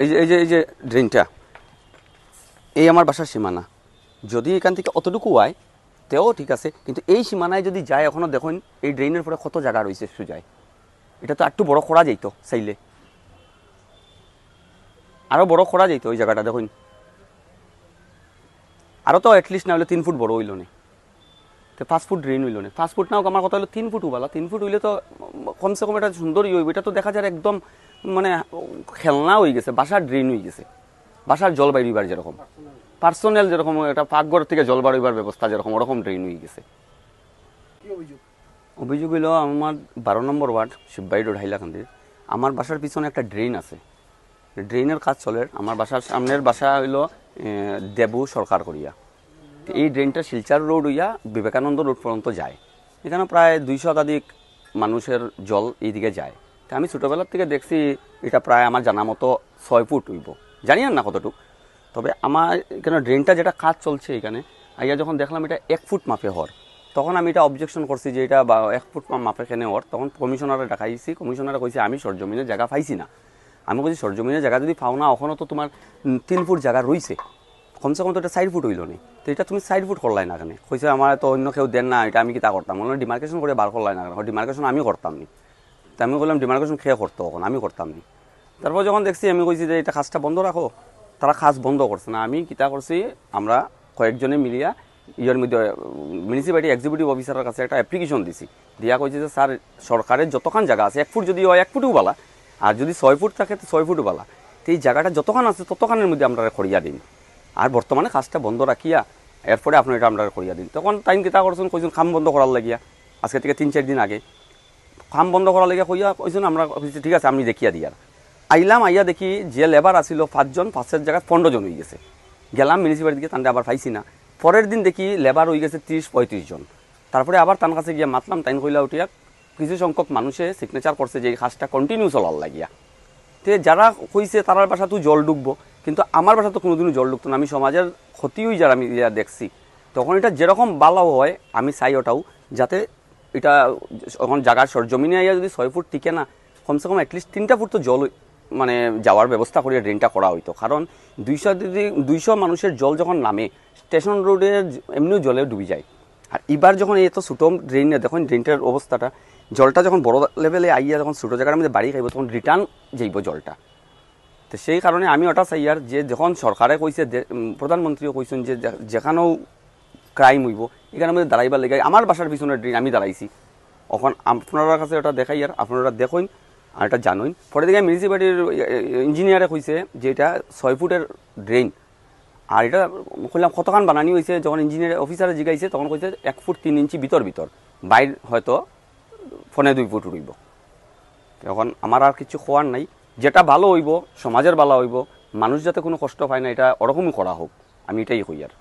এই যে ড্রেনটা এই আমার বাসার সীমানা, যদি এখান থেকে অতটুকু হয় তেও ঠিক আছে, কিন্তু এই সীমানায় যদি যায় এখনও দেখুন এই ড্রেনের পরে কত জায়গা রয়েছে সুজায়, এটা তো একটু বড় করা যাইতো চাইলে, আরও বড় করা যাইতো ওই জায়গাটা দেখুন, আরও তো অ্যাটলিস্ট না হলে 3 ফুট বড় হইল না, তো 5 ফুট ড্রেন হইল না, 5 ফুট নাও আমার কথা হলো 3 ফুট উবালা, 3 ফুট হইলে তো কমসে কম এটা সুন্দরই হইব, এটা তো দেখা যায় একদম মানে খেলনা হয়ে গেছে, বাসার ড্রেন হয়ে গেছে, বাসার জল বাইরিবার যেরকম পার্সোনাল যেরকম একটা পাকঘর থেকে জল বাড়িবার ব্যবস্থা যেরকম ওরকম ড্রেন হয়ে গেছে। অভিযোগ হইল আমার 12 নম্বর ওয়ার্ড শিববাড়ি রোড হাইলাকান্দির, আমার বাসার পিছনে একটা ড্রেন আছে, ড্রেনের কাজ চলে, আমার বাসার সামনের বাসা হইল দেবু সরকার করিয়া, এই ড্রেনটা শিলচার রোড হইয়া বিবেকানন্দ রোড পর্যন্ত যায়, এখানে প্রায় 200 শতাধিক মানুষের জল এইদিকে যায়। তা আমি ছোটোবেলার থেকে দেখছি এটা প্রায় আমার জানা মতো 6 ফুট হইব, জানি না কতটুকু, তবে আমার এখানে ড্রেনটা যেটা কাজ চলছে এখানে আইয়া যখন দেখলাম এটা 1 ফুট মাপে হর, তখন আমি এটা অবজেকশন করছি যে এটা 1 ফুট মাপে কেনে হর, তখন কমিশনারে দেখাইছি, কমিশনারে কইছে আমি সরজমিনের জায়গা পাইছি না, আমি বলছি সরজমিনের জায়গা যদি পাও না ওখানে তো তোমার 3 ফুট জায়গা রয়েছে, কমসে কম তো এটা 4 ফুট হইল নি, তো এটা তুমি 4 ফুট করলাই না কেন, কইছে আমার তো অন্য কেউ দেন না, এটা আমি কি তা করতাম, বললাম ডিমার্কেশন করে বার করলাই না কেন, ডিমার্কেশন আমি করতাম নি, তো আমি বললাম ডিমার্কেশন খেয়ে করতো তখন আমি করতাম নি, তারপর যখন দেখছি আমি কইছি যে এটা কাজটা বন্ধ রাখো, তারা কাজ বন্ধ করছে না, আমি কিতা করছি আমরা কয়েকজনে মিলিয়া ইয়ার মধ্যে মিউনিসিপ্যালিটি এক্সিকিউটিভ অফিসারের কাছে একটা অ্যাপ্লিকেশন দিছি, দিয়া কইছে যে স্যার সরকারের যতক্ষণ জায়গা আছে 1 ফুট যদি হয় 1 ফুটও বালা, আর যদি 6 ফুট থাকে তো 6 ফুটও বালা, তো এই জায়গাটা যতক্ষণ আছে ততক্ষণের মধ্যে আমরা করিয়া দিন, আর বর্তমানে কাজটা বন্ধ রাখিয়া এরপরে আপনার এটা আমরা করিয়া দিন, তখন টাইম কিতা করছেন কইছেন কাম বন্ধ করার লাগিয়া, আজকে থেকে 3-4 দিন আগে কাম বন্ধ করার লাগিয়া কইয়া কইছেন আমরা ঠিক আছে আমি দেখিয়া দিই, আর আইলাম আইয়া দেখি যে লেবার আসিল 5 জন, 5-এর জায়গায় 15 জন হয়ে গেছে, গেলাম মিউনিসিপ্যালিটিকে তান্ডে আবার পাইছি না, পরের দিন দেখি লেবার হয়ে গেছে 30-35 জন, তারপরে আবার তার কাছে গিয়ে মাতলাম, টাইম কইলা উঠিয়া কিছু সংখ্যক মানুষে সিগনেচার করছে যে এই কাজটা কন্টিনিউ চলার লাগিয়া, তো যারা কইছে তারার বাসা তো জল ঢুকবো, কিন্তু আমার বাসা তো কোনোদিনও জল ঢুকতো না, আমি সমাজের ক্ষতি হয়ে যার আমি দেখছি, তখন এটা যেরকম ভালো হয় আমি চাই ওটাও যাতে এটা এখন জায়গার সরজমিনে আইয়া যদি 6 ফুট টিকে না, কমসে কম অ্যাটলিস্ট 3টা ফুট তো জল মানে যাওয়ার ব্যবস্থা করিয়া ড্রেনটা করা হইতো, কারণ 200 মানুষের জল যখন নামে স্টেশন রোডে এমনিও জলে ডুবে যায়, আর এবার যখন এত ছোটো ড্রেনে দেখুন ড্রেনটার অবস্থাটা, জলটা যখন বড় লেভেলে আইয়া যখন ছোটো জায়গার মধ্যে বাড়ি খাইব তখন রিটার্ন যাইব জলটা, তো সেই কারণে আমি ওটা চাই আর যে যখন সরকারে কইছে প্রধানমন্ত্রীও কইছেন যে যেখানেও ক্রাইম হইব এখানের মধ্যে দাঁড়াইবার লেগে আমার বাসার পিছনে ড্রেন আমি দাঁড়াইছি, এখন আপনার কাছে ওটা দেখাই আর আপনারা দেখুন আর এটা জানুন, পরে দিকে মিউনিসিপ্যালিটির ইঞ্জিনিয়ারে কইছে যে এটা 6 ফুটের ড্রেন, আর এটা কইলাম কতখান বানানি হয়েছে, যখন ইঞ্জিনিয়ার অফিসারে জিগাইছে তখন কইছে 1 ফুট 3 ইঞ্চি ভিতর বাইর হয়তো 1.5-2 ফুট উঠব, এখন আমার আর কিছু খোয়ার নাই, যেটা ভালো হইব সমাজের ভালো হইব, মানুষ যাতে কোনো কষ্ট পায় না এটা ওরকমই করা হোক, আমি এটাই কই আর।